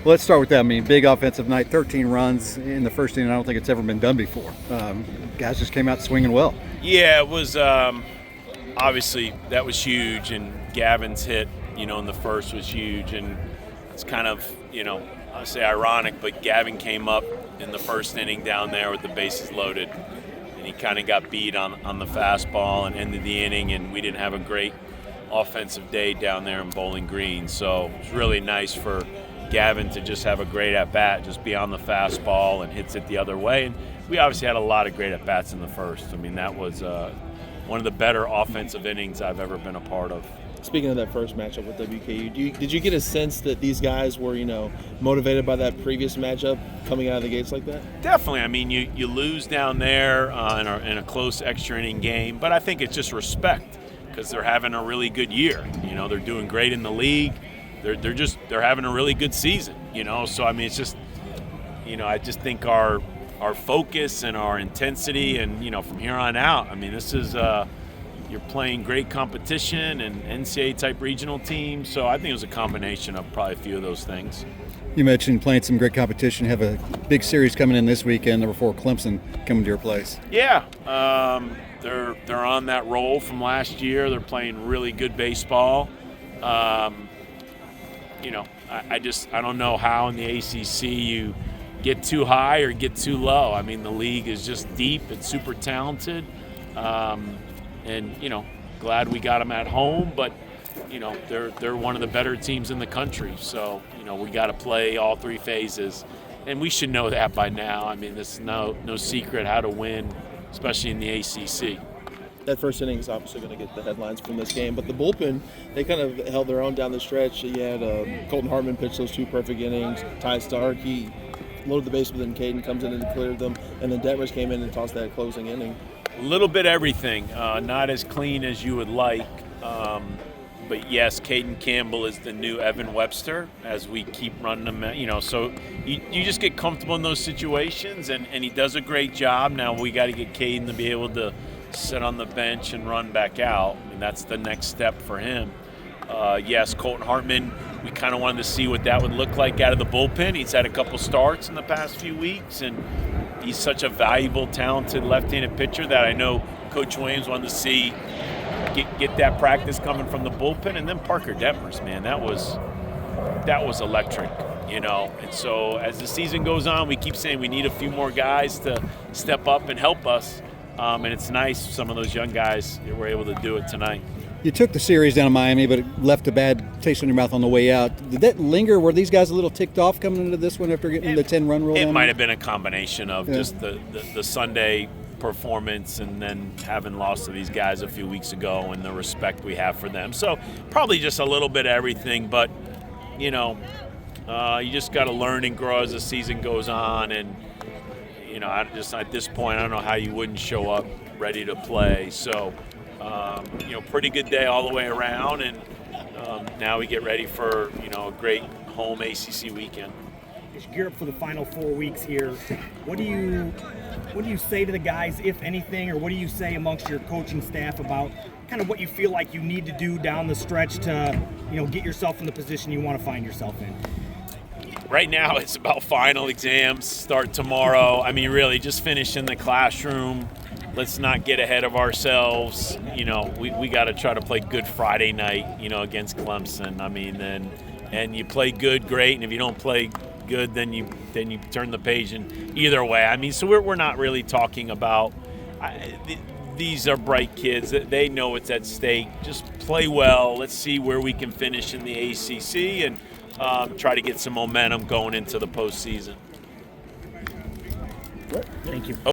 Well, let's start with that. I mean, big offensive night, 13 runs in the first inning. I don't think it's ever been done before. Guys just came out swinging well. Yeah, it was obviously that was huge, and Gavin's hit, in the first was huge, and it's kind of, I say ironic, but Gavin came up in the first inning down there with the bases loaded, and he kind of got beat on the fastball and ended the inning, and we didn't have a great offensive day down there in Bowling Green, so it's really nice for Gavin to just have a great at-bat, just be on the fastball and hits it the other way. And we obviously had a lot of great at-bats in the first. I mean, that was one of the better offensive innings I've ever been a part of. Speaking of that first matchup with WKU, did you get a sense that these guys were, motivated by that previous matchup coming out of the gates like that? Definitely. I mean, you lose down there in a close extra inning game, but I think it's just respect because they're having a really good year. They're doing great in the league. They're having a really good season, So I mean, it's just, I just think our focus and our intensity, and from here on out, I mean, this is you're playing great competition and NCAA type regional teams. So I think it was a combination of probably a few of those things. You mentioned playing some great competition. Have a big series coming in this weekend. Number 4 Clemson coming to your place. Yeah, they're on that roll from last year. They're playing really good baseball. I don't know how in the ACC you get too high or get too low. I mean, the league is just deep. It's super talented. And, glad we got them at home. But, they're one of the better teams in the country. So, we got to play all 3 phases. And we should know that by now. I mean, this is no secret how to win, especially in the ACC. That first inning is obviously going to get the headlines from this game, but the bullpen, they kind of held their own down the stretch. You had Colton Hartman pitch those 2 perfect innings. Ty Stark, he loaded the base, but then Caden comes in and cleared them, and then Detmers came in and tossed that closing inning. A little bit everything, not as clean as you would like, but yes, Caden Campbell is the new Evan Webster as we keep running them, so you just get comfortable in those situations, and he does a great job. Now we got to get Caden to be able to sit on the bench and run back out, and that's the next step for him. Yes, Colton Hartman, we kind of wanted to see what that would look like out of the bullpen. He's had a couple starts in the past few weeks, and he's such a valuable, talented left-handed pitcher that I know Coach Williams wanted to see get that practice coming from the bullpen. And then Parker Detmers, man, that was electric, And so as the season goes on, we keep saying we need a few more guys to step up and help us. And it's nice some of those young guys were able to do it tonight. You took the series down to Miami, but it left a bad taste in your mouth on the way out. Did that linger? Were these guys a little ticked off coming into this one after getting the 10-run rule? It might have been a combination of just the Sunday performance and then having lost to these guys a few weeks ago and the respect we have for them. So probably just a little bit of everything, but, you just got to learn and grow as the season goes on. And, at this point, I don't know how you wouldn't show up ready to play. So, pretty good day all the way around, and now we get ready for, a great home ACC weekend. As you gear up for the final 4 weeks here, what do you say to the guys, if anything, or what do you say amongst your coaching staff about kind of what you feel like you need to do down the stretch to, get yourself in the position you want to find yourself in? Right now, it's about final exams, start tomorrow. I mean, really, just finish in the classroom. Let's not get ahead of ourselves. We got to try to play good Friday night, against Clemson. I mean, and you play good, great, and if you don't play good, then you turn the page. And either way, I mean, so we're not really talking about. These are bright kids. They know what's at stake. Just play well. Let's see where we can finish in the ACC and try to get some momentum going into the postseason. Thank you.